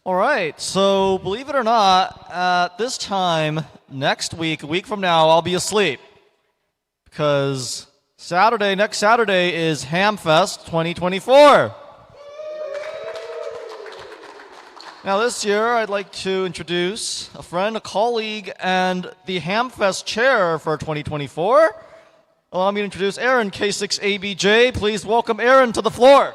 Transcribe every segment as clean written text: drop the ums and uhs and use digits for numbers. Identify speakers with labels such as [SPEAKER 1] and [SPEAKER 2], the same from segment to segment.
[SPEAKER 1] All right, so believe it or not, at this time next week, a week from now, I'll be asleep because next Saturday is Hamfest 2024. Now this year, I'd like to introduce a friend, a colleague, and the Hamfest chair for 2024. Allow me to introduce Aaron, K6ABJ. Please welcome Aaron to the floor.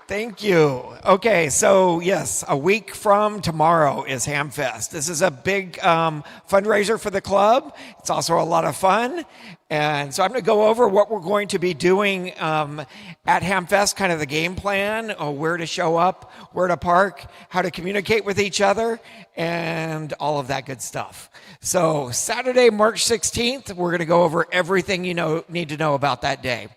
[SPEAKER 2] Thank you. Okay, so yes, a week from tomorrow is Hamfest. This is a big fundraiser for the club. It's also a lot of fun. And so I'm going to go over what we're going to be doing at Hamfest, kind of the game plan, where to show up, where to park, how to communicate with each other, and all of that good stuff. So Saturday, March 16th, we're going to go over everything you need to know about that day.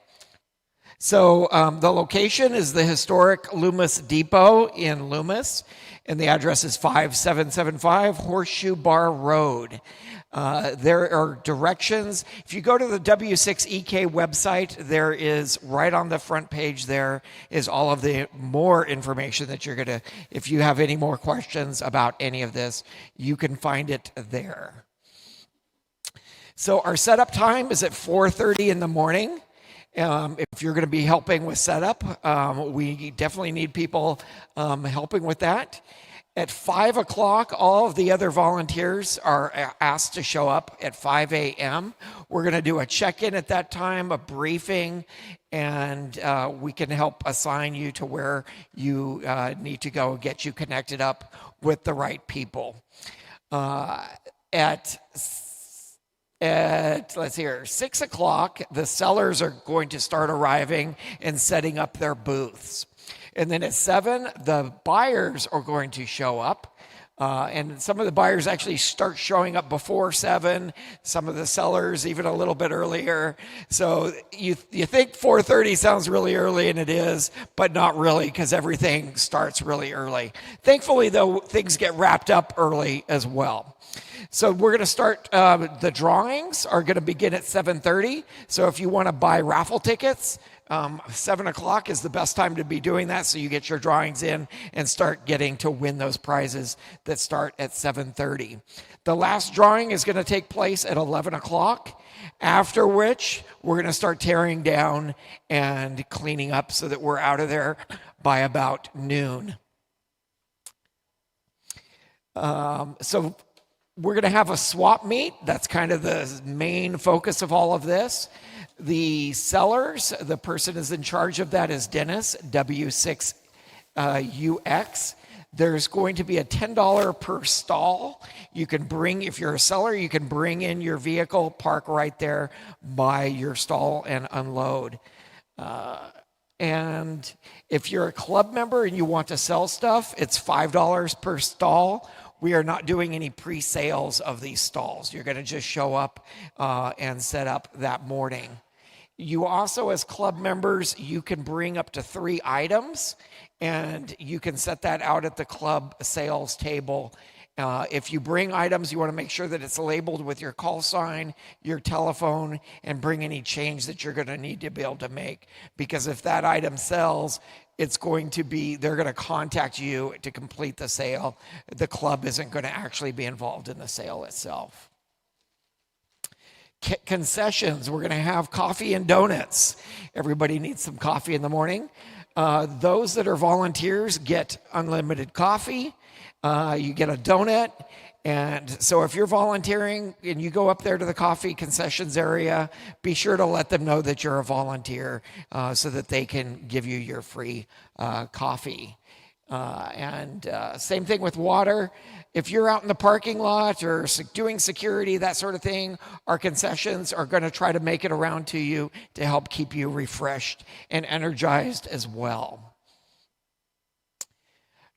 [SPEAKER 2] So the location is the historic Loomis Depot in Loomis, and the address is 5775 Horseshoe Bar Road. There are directions. If you go to the W6EK website, there is right on the front page there is all of the more information that you're going to, if you have any more questions about any of this, you can find it there. So our setup time is at 4:30 in the morning. If you're going to be helping with setup, we definitely need people helping with that. At 5 o'clock, all of the other volunteers are asked to show up at 5 a.m. We're going to do a check-in at that time, a briefing, and we can help assign you to where you need to go, get you connected up with the right people. Let's see here, 6 o'clock, the sellers are going to start arriving and setting up their booths. And then at 7, the buyers are going to show up. And some of the buyers actually start showing up before 7, some of the sellers even a little bit earlier. So you think 4:30 sounds really early, and it is, but not really, because everything starts really early. Thankfully, though, things get wrapped up early as well. So we're going to start, the drawings are going to begin at 7:30. So if you want to buy raffle tickets, 7 o'clock is the best time to be doing that, so you get your drawings in and start getting to win those prizes that start at 7:30. The last drawing is going to take place at 11 o'clock, after which we're going to start tearing down and cleaning up so that we're out of there by about noon. So we're going to have a swap meet. That's kind of the main focus of all of this. The sellers, the person is in charge of that is Dennis, W6UX. There's going to be a $10 per stall. You can bring, if you're a seller, you can bring in your vehicle, park right there by your stall and unload. And if you're a club member and you want to sell stuff, it's $5 per stall. We are not doing any pre-sales of these stalls. You're going to just show up and set up that morning. You also, as club members, you can bring up to 3 items, and you can set that out at the club sales table. If you bring items, you want to make sure that it's labeled with your call sign, your telephone, and bring any change that you're going to need to be able to make. Because if that item sells, they're going to contact you to complete the sale. The club isn't going to actually be involved in the sale itself. Concessions, we're going to have coffee and donuts. Everybody needs some coffee in the morning. Those that are volunteers get unlimited coffee. You get a donut. And so if you're volunteering and you go up there to the coffee concessions area, be sure to let them know that you're a volunteer so that they can give you your free coffee. Same thing with water. If you're out in the parking lot or doing security, that sort of thing, our concessions are going to try to make it around to you to help keep you refreshed and energized as well.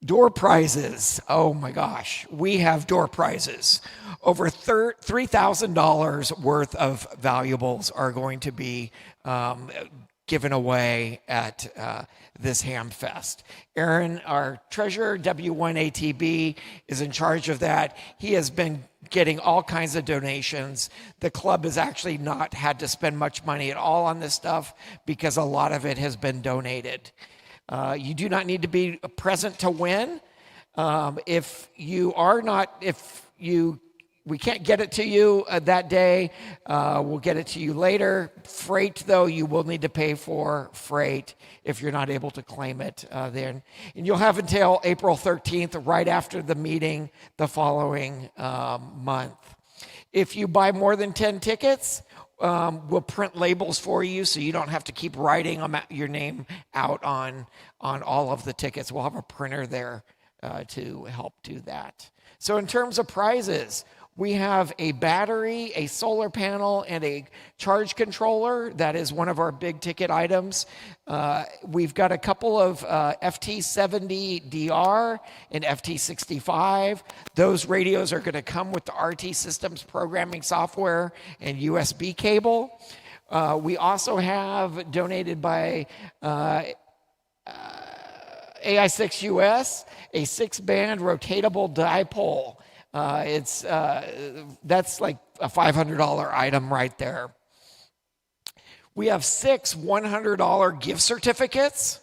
[SPEAKER 2] Door prizes. Oh my gosh, we have door prizes. Over $3,000 worth of valuables are going to be given away at this Hamfest. Aaron, our treasurer, W1ATB, is in charge of that. He has been getting all kinds of donations. The club has actually not had to spend much money at all on this stuff because a lot of it has been donated. You do not need to be present to win. We can't get it to you that day. We'll get it to you later. Freight, though, you will need to pay for freight if you're not able to claim it then. And you'll have until April 13th, right after the meeting the following month. If you buy more than 10 tickets, we'll print labels for you so you don't have to keep writing your name out on all of the tickets. We'll have a printer there to help do that. So in terms of prizes, we have a battery, a solar panel, and a charge controller. That is one of our big ticket items. We've got a couple of FT70DR and FT65. Those radios are going to come with the RT Systems programming software and USB cable. We also have donated by AI6US a 6-band rotatable dipole. That's like a $500 item right there. We have 6 $100 gift certificates.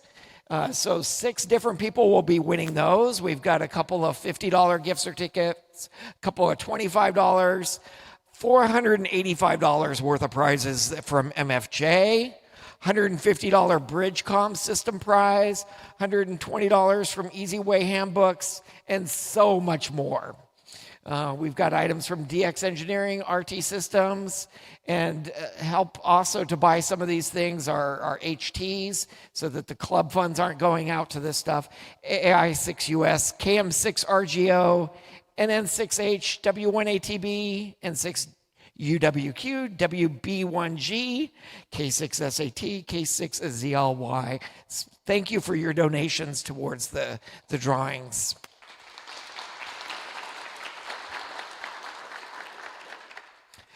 [SPEAKER 2] So 6 different people will be winning those. We've got a couple of $50 gift certificates, a couple of $25, $485 worth of prizes from MFJ, $150 Bridgecom system prize, $120 from Easy Way handbooks, and so much more. We've got items from DX Engineering, RT Systems, and help also to buy some of these things are HTs so that the club funds aren't going out to this stuff. AI6US, KM6RGO, NN6H, W1ATB, N6 UWQ, WB1G, K6SAT, K6ZLY. Thank you for your donations towards the drawings.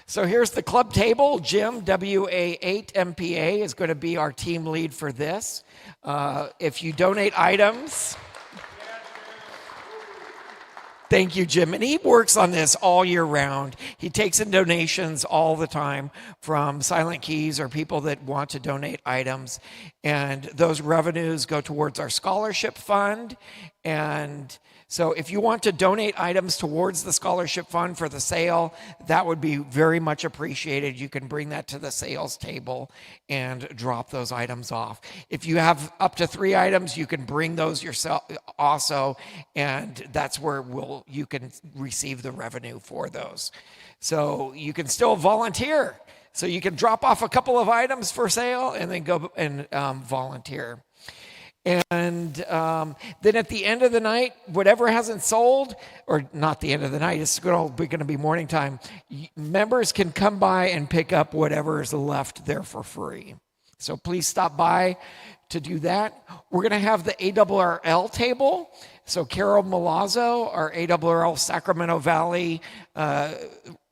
[SPEAKER 2] So here's the club table. Jim, WA8MPA, is going to be our team lead for this. If you donate items... Thank you, Jim. And he works on this all year round. He takes in donations all the time from Silent Keys or people that want to donate items. And those revenues go towards our scholarship fund. And so if you want to donate items towards the scholarship fund for the sale, that would be very much appreciated. You can bring that to the sales table and drop those items off. If you have up to 3 items, you can bring those yourself also, and that's where you can receive the revenue for those. So you can still volunteer. So you can drop off a couple of items for sale and then go and volunteer. And then at the end of the night, whatever hasn't sold, or not the end of the night, it's going to be morning time, members can come by and pick up whatever is left there for free. So please stop by to do that. We're going to have the ARRL table. So Carol Milazzo, our ARRL Sacramento Valley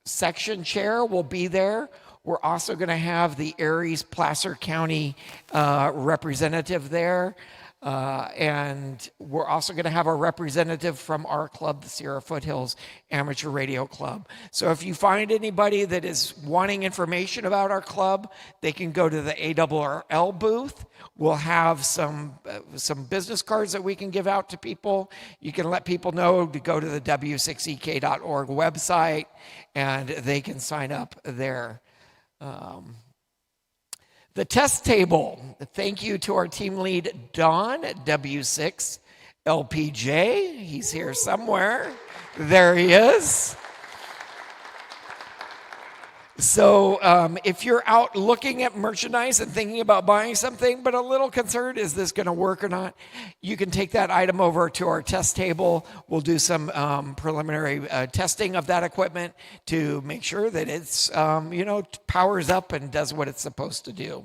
[SPEAKER 2] section chair, will be there. We're also going to have the Aries Placer County representative there. And we're also going to have a representative from our club, the Sierra Foothills Amateur Radio Club. So if you find anybody that is wanting information about our club, they can go to the ARRL booth. We'll have some business cards that we can give out to people. You can let people know to go to the w6ek.org website, and they can sign up there. The test table. Thank you to our team lead, Don, W6LPJ. He's here somewhere. There he is. So if you're out looking at merchandise and thinking about buying something, but a little concerned, is this going to work or not? You can take that item over to our test table. We'll do some preliminary testing of that equipment to make sure that it's, powers up and does what it's supposed to do.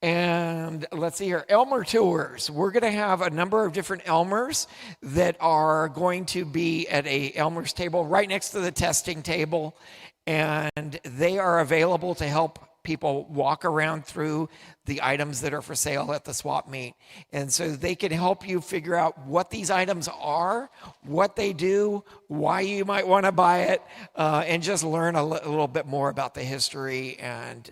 [SPEAKER 2] And let's see here, Elmer tours. We're going to have a number of different Elmers that are going to be at a Elmer's table right next to the testing table. And they are available to help people walk around through the items that are for sale at the swap meet. And so they can help you figure out what these items are, what they do, why you might want to buy it, and just learn a little bit more about the history and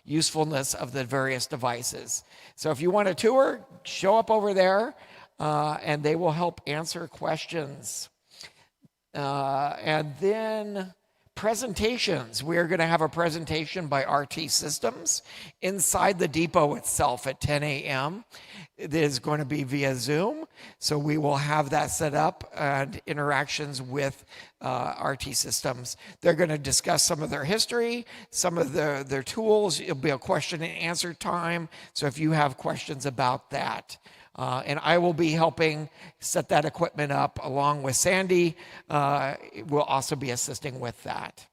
[SPEAKER 2] usefulness of the various devices. So if you want a tour, show up over there, and they will help answer questions. And then presentations. We are going to have a presentation by RT Systems inside the depot itself at 10 a.m. It is going to be via Zoom, so we will have that set up and interactions with RT Systems. They're going to discuss some of their history, some of their tools. It'll be a question and answer time, so if you have questions about that. And I will be helping set that equipment up along with Sandy. Will also be assisting with that.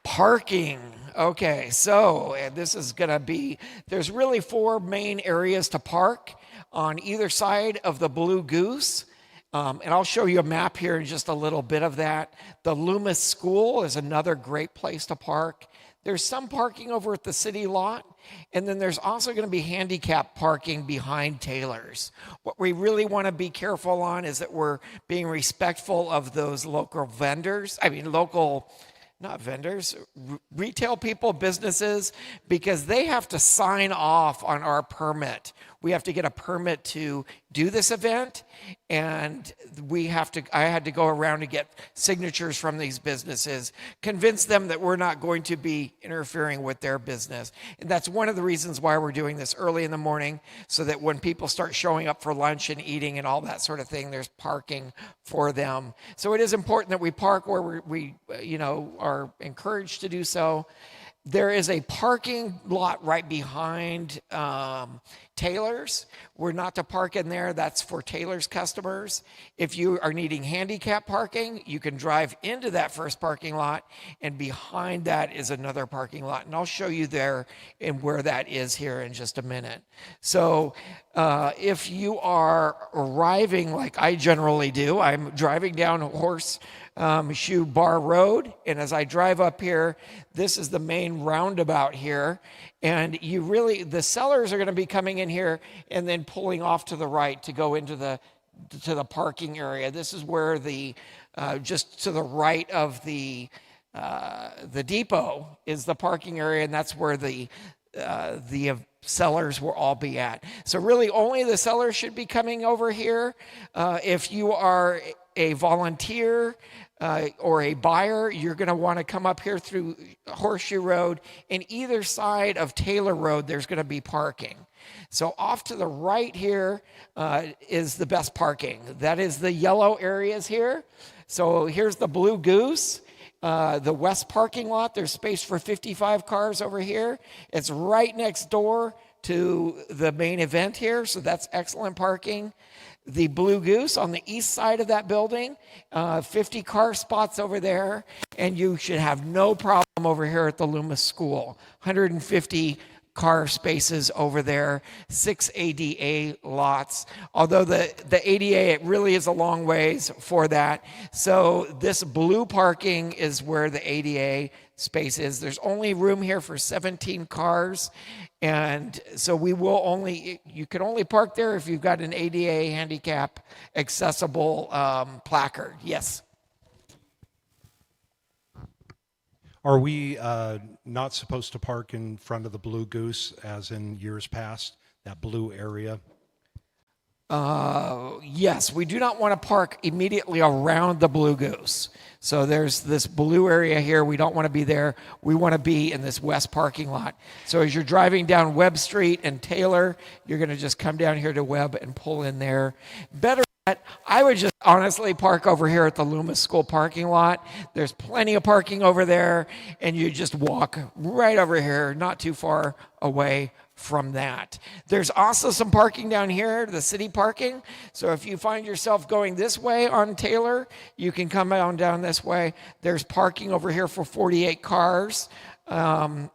[SPEAKER 2] Parking. Okay, so this is going to be, there's really 4 main areas to park on either side of the Blue Goose. And I'll show you a map here in just a little bit of that. The Loomis School is another great place to park. There's some parking over at the city lot, and then there's also going to be handicap parking behind Taylor's. What we really want to be careful on is that we're being respectful of those local vendors. Not vendors, retail people, businesses, because they have to sign off on our permit. We have to get a permit to do this event, and I had to go around and get signatures from these businesses, convince them that we're not going to be interfering with their business. And that's one of the reasons why we're doing this early in the morning, so that when people start showing up for lunch and eating and all that sort of thing, there's parking for them. So it is important that we park where we are encouraged to do so. There is a parking lot right behind Taylor's. We're not to park in there. That's for Taylor's customers. If you are needing handicap parking, you can drive into that first parking lot, and behind that is another parking lot. And I'll show you there and where that is here in just a minute. So if you are arriving like I generally do, I'm driving down Horseshoe Bar Road, and as I drive up here, this is the main roundabout here, and the sellers are going to be coming in here and then pulling off to the right to go into the parking area. This is where just to the right of the depot is the parking area, and that's where the sellers will all be at. So really only the sellers should be coming over here. If you are a volunteer or a buyer, you're going to want to come up here through Horseshoe Road, and either side of Taylor Road there's going to be parking. So off to the right here is the best parking. That is the yellow areas here. So here's the Blue Goose. The west parking lot, there's space for 55 cars over here. It's right next door to the main event here, so that's excellent parking. The Blue Goose on the east side of that building, 50 car spots over there, and you should have no problem over here at the Loomis School. 150 car spaces over there, 6 ADA lots. Although the ADA, it really is a long ways for that. So this blue parking is where the ADA space is. There's only room here for 17 cars. And so you can only park there if you've got an ADA handicap accessible placard. Yes.
[SPEAKER 3] Are we not supposed to park in front of the Blue Goose as in years past, that blue area?
[SPEAKER 2] Yes, we do not want to park immediately around the Blue Goose. So there's this blue area here. We don't want to be there. We want to be in this west parking lot. So as you're driving down Webb Street and Taylor, you're going to just come down here to Webb and pull in there. Better yet, I would just honestly park over here at the Loomis School parking lot. There's plenty of parking over there, and you just walk right over here, not too far away from that. There's also some parking down here, the city parking. So if you find yourself going this way on Taylor, you can come on down this way. There's parking over here for 48 cars. And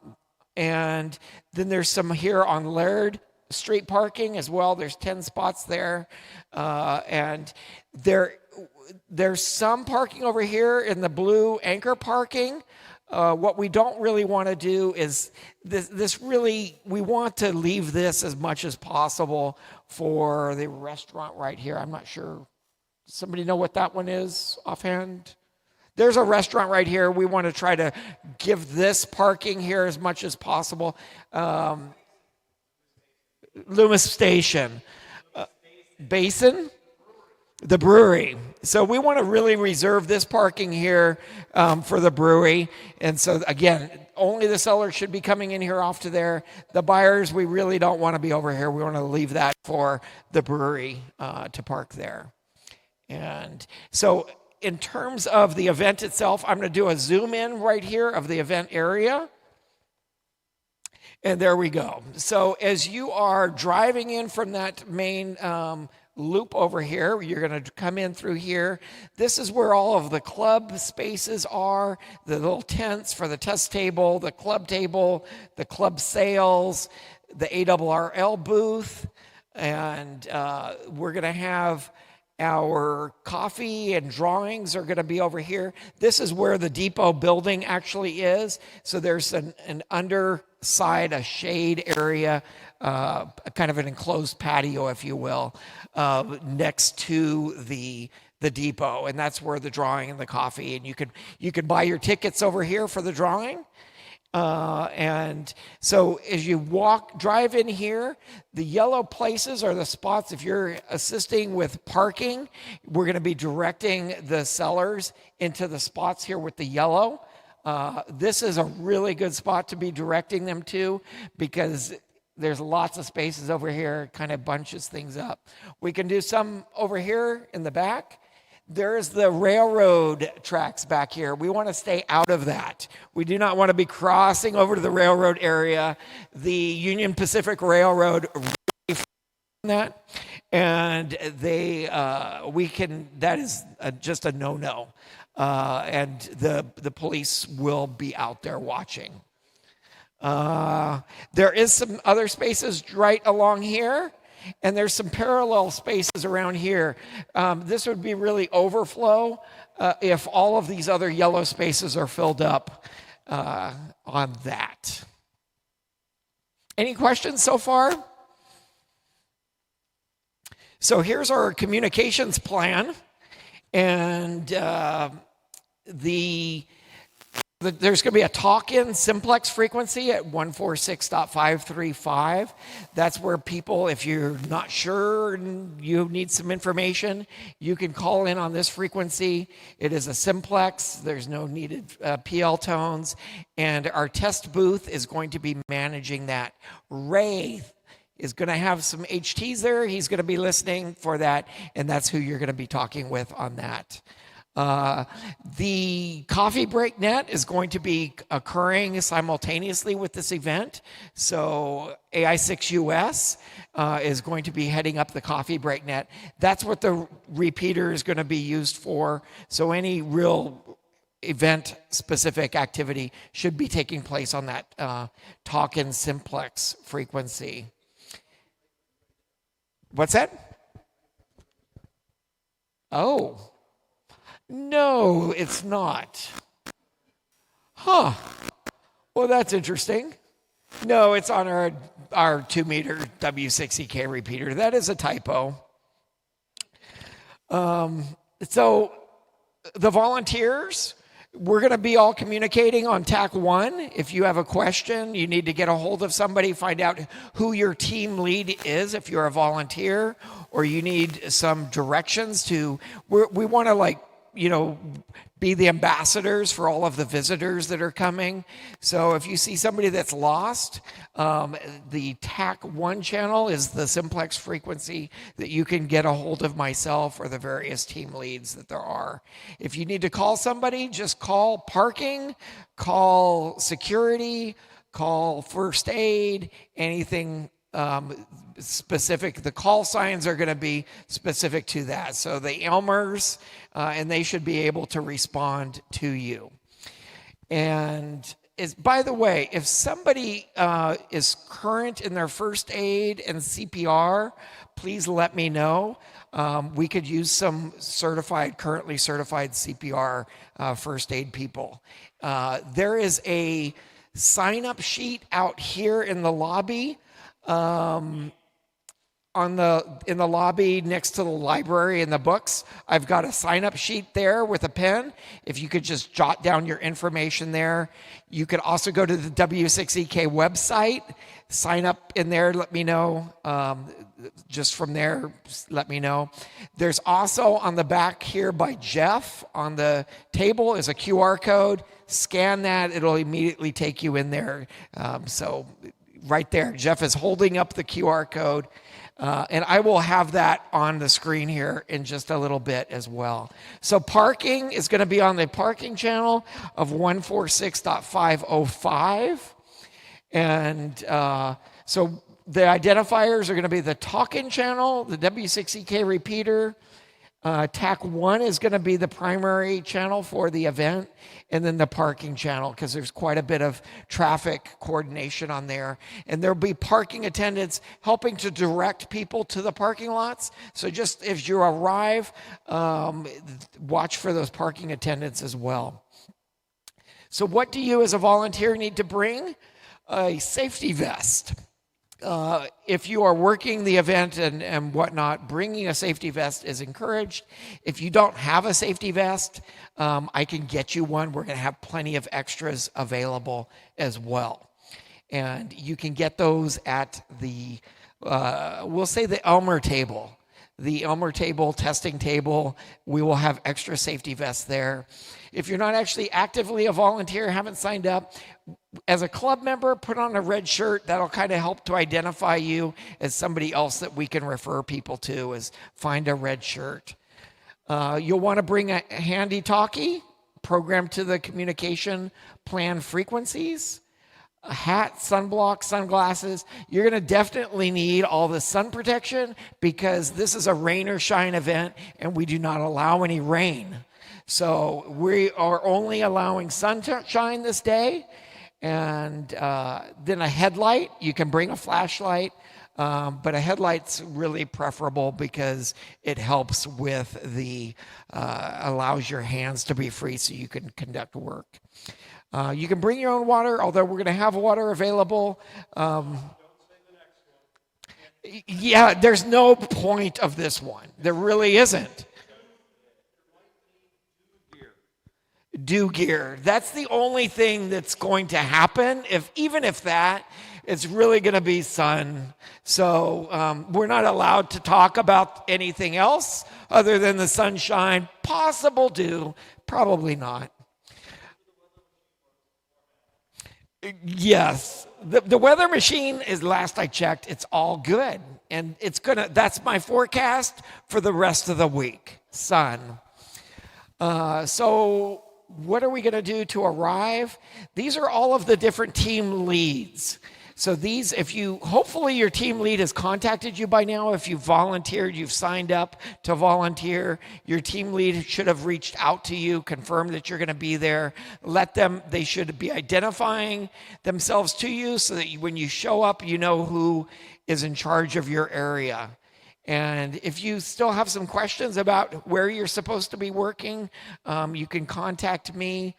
[SPEAKER 2] then there's some here on Laird Street parking as well. There's 10 spots there. And There's some parking over here in the blue anchor parking. What we don't really want to do is we want to leave this as much as possible for the restaurant right here. I'm not sure. Somebody know what that one is offhand? There's a restaurant right here. We want to try to give this parking here as much as possible. Loomis Station. Basin? The brewery. So we want to really reserve this parking here for the brewery. And so, again, only the sellers should be coming in here off to there. The buyers, we really don't want to be over here. We want to leave that for the brewery to park there. And so in terms of the event itself, I'm going to do a zoom in right here of the event area. And there we go. So as you are driving in from that main loop over here, you're going to come in through here. This is where all of the club spaces are, the little tents for the test table, the club sales, the ARRL booth, and we're going to have our coffee and drawings are going to be over here. This is where the depot building actually is. So there's an underside, a shade area, kind of an enclosed patio, if you will, next to the depot. And that's where the drawing and the coffee, and you could buy your tickets over here for the drawing. And so as you drive in here, the yellow places are the spots. If you're assisting with parking, we're going to be directing the sellers into the spots here with the yellow. This is a really good spot to be directing them to because there's lots of spaces over here, kind of bunches things up. We can do some over here in the back. There's the railroad tracks back here. We want to stay out of that. We do not want to be crossing over to the railroad area. The Union Pacific Railroad that, and that is just a no-no. And the police will be out there watching. There is some other spaces right along here. And there's some parallel spaces around here. This would be really overflow if all of these other yellow spaces are filled up on that. Any questions so far? So here's our communications plan. And there's going to be a talk-in simplex frequency at 146.535. That's where people, if you're not sure and you need some information, you can call in on this frequency. It is a simplex. There's no needed PL tones. And our test booth is going to be managing that. Ray is going to have some HTs there. He's going to be listening for that, and that's who you're going to be talking with on that. The coffee break net is going to be occurring simultaneously with this event. So AI6US is going to be heading up the coffee break net. That's what the repeater is going to be used for. So any real event-specific activity should be taking place on that talk-in simplex frequency. What's that? Oh. No, it's not. Huh. Well, that's interesting. No, it's on our 2-meter W60K repeater. That is a typo. So the volunteers, we're going to be all communicating on TAC 1. If you have a question, you need to get a hold of somebody, find out who your team lead is if you're a volunteer, or you need some directions to, we want to be the ambassadors for all of the visitors that are coming. So if you see somebody that's lost, the TAC 1 channel is the simplex frequency that you can get a hold of myself or the various team leads that there are. If you need to call somebody, just call parking, call security, call first aid, anything specific. The call signs are going to be specific to that. So the Elmers, and they should be able to respond to you. And by the way, if somebody is current in their first aid and CPR, please let me know. We could use some currently certified CPR first aid people. There is a sign-up sheet out here in the lobby, in the lobby next to the library and the books. I've got a sign-up sheet there with a pen. If you could just jot down your information there. You could also go to the W6EK website, sign up in there, let me know. Just from there, let me know. There's also on the back here by Jeff on the table is a QR code. Scan that, it'll immediately take you in there. So right there, Jeff is holding up the QR code. And I will have that on the screen here in just a little bit as well. So parking is going to be on the parking channel of 146.505. And so the identifiers are going to be the talk-in channel, the W6EK repeater. TAC 1 is going to be the primary channel for the event, and then the parking channel, because there's quite a bit of traffic coordination on there. And there'll be parking attendants helping to direct people to the parking lots. So just if you arrive, watch for those parking attendants as well. So what do you as a volunteer need to bring? A safety vest. If you are working the event and whatnot, bringing a safety vest is encouraged. If you don't have a safety vest, I can get you one. We're going to have plenty of extras available as well. And you can get those at the, we'll say the Elmer table. The Elmer table, testing table, we will have extra safety vests there. If you're not actually actively a volunteer, haven't signed up, as a club member, put on a red shirt. That'll kind of help to identify you as somebody else that we can refer people to, is find a red shirt. You'll want to bring a handy talkie, programmed to the communication plan frequencies, a hat, sunblock, sunglasses. You're going to definitely need all the sun protection because this is a rain or shine event and we do not allow any rain. So we are only allowing sunshine this day. And then a headlight. You can bring a flashlight, but a headlight's really preferable because it helps with allows your hands to be free so you can conduct work. You can bring your own water, although we're going to have water available. Yeah, there's no point of this one. There really isn't. Dew gear. That's the only thing that's going to happen. Even if that, it's really going to be sun. So we're not allowed to talk about anything else other than the sunshine. Possible dew, probably not. Yes, the weather machine is, last I checked, it's all good, and that's my forecast for the rest of the week. Sun. So what are we going to do to arrive? These are all of the different team leads. So hopefully your team lead has contacted you by now. If you've volunteered, you've signed up to volunteer, your team lead should have reached out to you, confirmed that you're going to be there. They should be identifying themselves to you so that when you show up, you know who is in charge of your area. And if you still have some questions about where you're supposed to be working, you can contact me.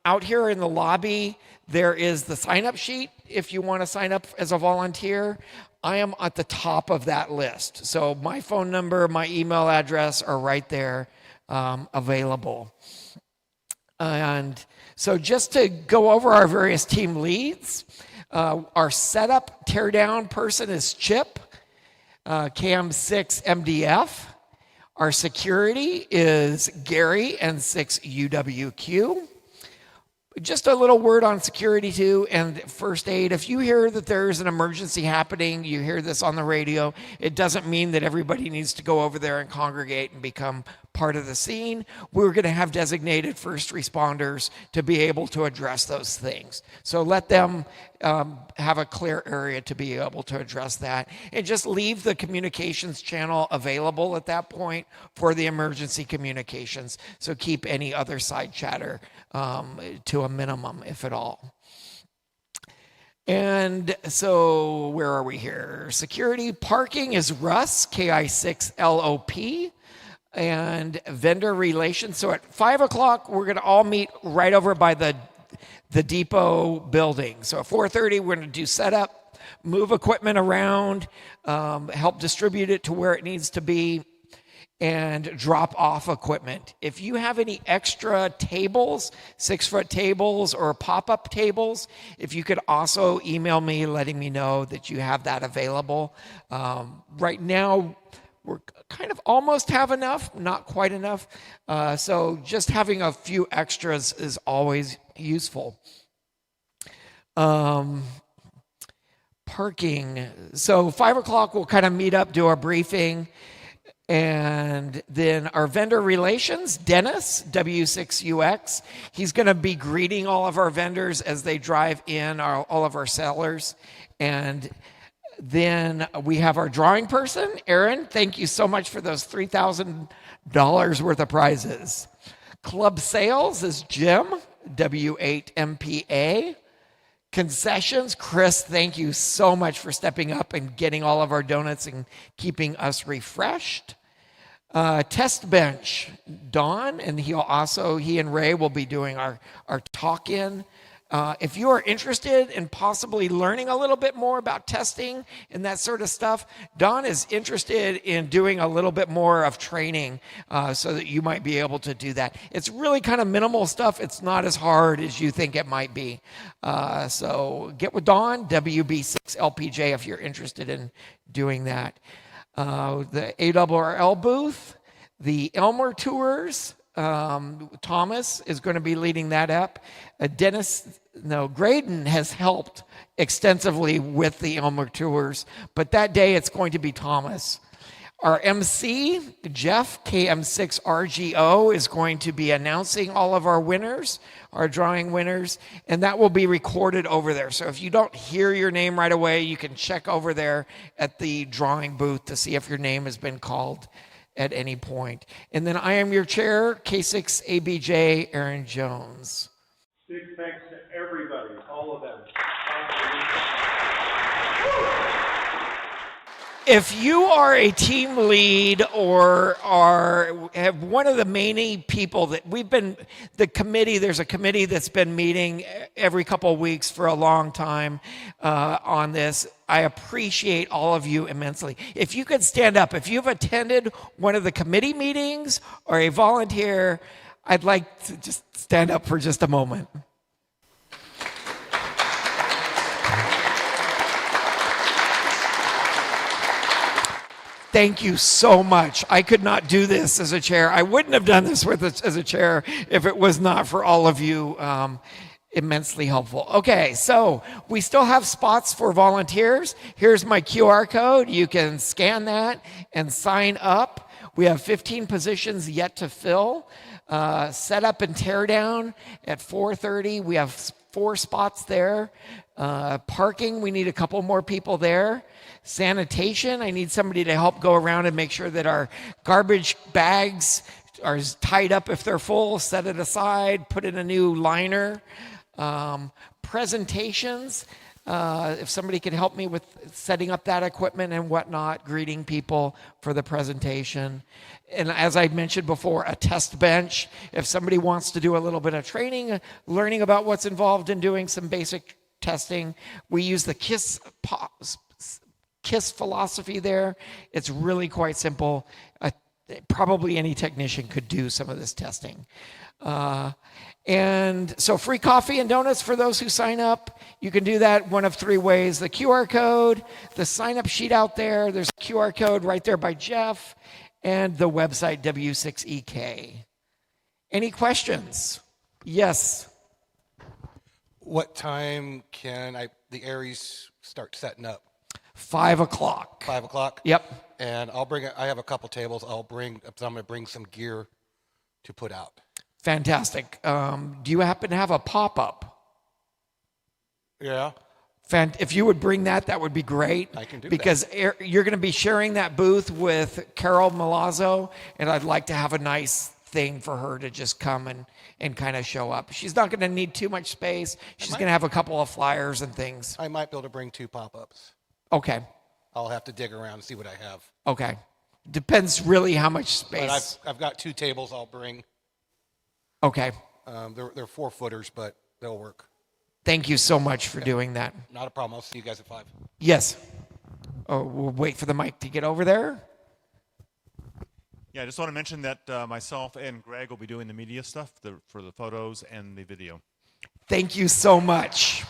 [SPEAKER 2] Out here in the lobby, there is the sign-up sheet if you want to sign up as a volunteer. I am at the top of that list. So my phone number, my email address are right there available. And so just to go over our various team leads, our setup teardown person is Chip. CAM6 MDF. Our security is Gary and 6UWQ. Just a little word on security too and first aid. If you hear that there's an emergency happening, you hear this on the radio, it doesn't mean that everybody needs to go over there and congregate and become part part of the scene, we're going to have designated first responders to be able to address those things. So let them have a clear area to be able to address that, and just leave the communications channel available at that point for the emergency communications. So keep any other side chatter to a minimum, if at all. And so where are we here? Security. Parking is Russ, KI6LOP. And vendor relations. So at 5 o'clock, we're going to all meet right over by the depot building. So at 4:30, we're going to do setup, move equipment around, help distribute it to where it needs to be, and drop off equipment. If you have any extra tables, 6-foot tables or pop-up tables, if you could also email me letting me know that you have that available. Right now, we're kind of almost have enough, not quite enough. So just having a few extras is always useful. Parking. So 5 o'clock, we'll kind of meet up, do our briefing. And then our vendor relations, Dennis, W6UX, he's going to be greeting all of our vendors as they drive in, all of our sellers. And then we have our drawing person, Aaron. Thank you so much for those $3,000 worth of prizes. Club sales is Jim, W8MPA. Concessions, Chris, thank you so much for stepping up and getting all of our donuts and keeping us refreshed. Test bench, Don, and he and Ray will be doing our talk-in. If you are interested in possibly learning a little bit more about testing and that sort of stuff, Don is interested in doing a little bit more of training so that you might be able to do that. It's really kind of minimal stuff. It's not as hard as you think it might be. So get with Don, WB6LPJ, if you're interested in doing that. The ARRL booth, the Elmer tours, Thomas is going to be leading that up. Graydon has helped extensively with the Elmer tours, but that day it's going to be Thomas. Our MC, Jeff, KM6RGO, is going to be announcing all of our winners, our drawing winners, and that will be recorded over there. So if you don't hear your name right away, you can check over there at the drawing booth to see if your name has been called at any point. And then I am your chair, K6ABJ, Aaron Jones.
[SPEAKER 4] Big thanks to everybody, all of them.
[SPEAKER 2] If you are a team lead or have one of the many people that there's a committee that's been meeting every couple of weeks for a long time on this. I appreciate all of you immensely. If you could stand up, if you've attended one of the committee meetings or a volunteer, I'd like to just stand up for just a moment. Thank you so much. I could not do this as a chair. I wouldn't have done this as a chair if it was not for all of you. Immensely helpful. Okay, so we still have spots for volunteers. Here's my QR code. You can scan that and sign up. We have 15 positions yet to fill. Set up and tear down at 4:30. We have 4 spots there. Parking, we need a couple more people there. Sanitation, I need somebody to help go around and make sure that our garbage bags are tied up if they're full, set it aside, put in a new liner. Presentations, if somebody can help me with setting up that equipment and whatnot, greeting people for the presentation. And as I mentioned before, a test bench. If somebody wants to do a little bit of training, learning about what's involved in doing some basic testing, we use the KISS philosophy there. It's really quite simple. Probably any technician could do some of this testing. And so free coffee and donuts for those who sign up. You can do that one of 3 ways. The QR code, the sign-up sheet out there. There's a QR code right there by Jeff, and the website W6EK. Any questions? Yes.
[SPEAKER 5] What time can the Aries start setting up?
[SPEAKER 2] 5 o'clock.
[SPEAKER 5] 5 o'clock?
[SPEAKER 2] Yep.
[SPEAKER 5] And I'll bring, I have a couple tables. I'm going to bring some gear to put out.
[SPEAKER 2] Fantastic. Do you happen to have a pop-up?
[SPEAKER 5] Yeah.
[SPEAKER 2] If you would bring that, that would be great.
[SPEAKER 5] I can do that.
[SPEAKER 2] Because you're going to be sharing that booth with Carol Milazzo, and I'd like to have a nice thing for her to just come and kind of show up. She's not going to need too much space. She's going to have a couple of flyers and things.
[SPEAKER 5] I might be able to bring 2 pop-ups.
[SPEAKER 2] Okay.
[SPEAKER 5] I'll have to dig around and see what I have.
[SPEAKER 2] Okay. Depends really how much space.
[SPEAKER 5] But I've got 2 tables I'll bring.
[SPEAKER 2] Okay.
[SPEAKER 5] They're 4-footers, but they'll work.
[SPEAKER 2] Thank you so much for doing that.
[SPEAKER 5] Not a problem. I'll see you guys at 5.
[SPEAKER 2] Yes. Oh, we'll wait for the mic to get over there.
[SPEAKER 6] Yeah, I just want to mention that myself and Greg will be doing the media stuff for the photos and the video.
[SPEAKER 2] Thank you so much.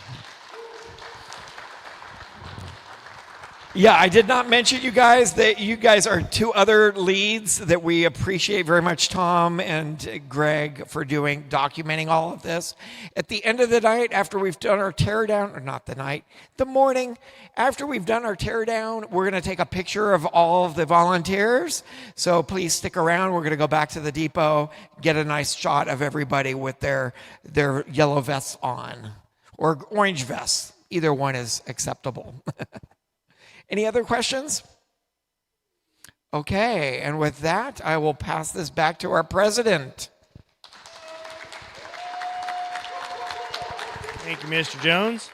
[SPEAKER 2] Yeah, I did not mention you guys that you guys are 2 other leads that we appreciate very much, Tom and Greg, for documenting all of this. At the end of the night, after we've done our teardown, or not the night, the morning, after we've done our teardown, we're going to take a picture of all of the volunteers. So please stick around. We're going to go back to the depot, get a nice shot of everybody with their yellow vests on, or orange vests. Either one is acceptable. Any other questions? Okay, and with that, I will pass this back to our president.
[SPEAKER 7] Thank you, Mr. Jones.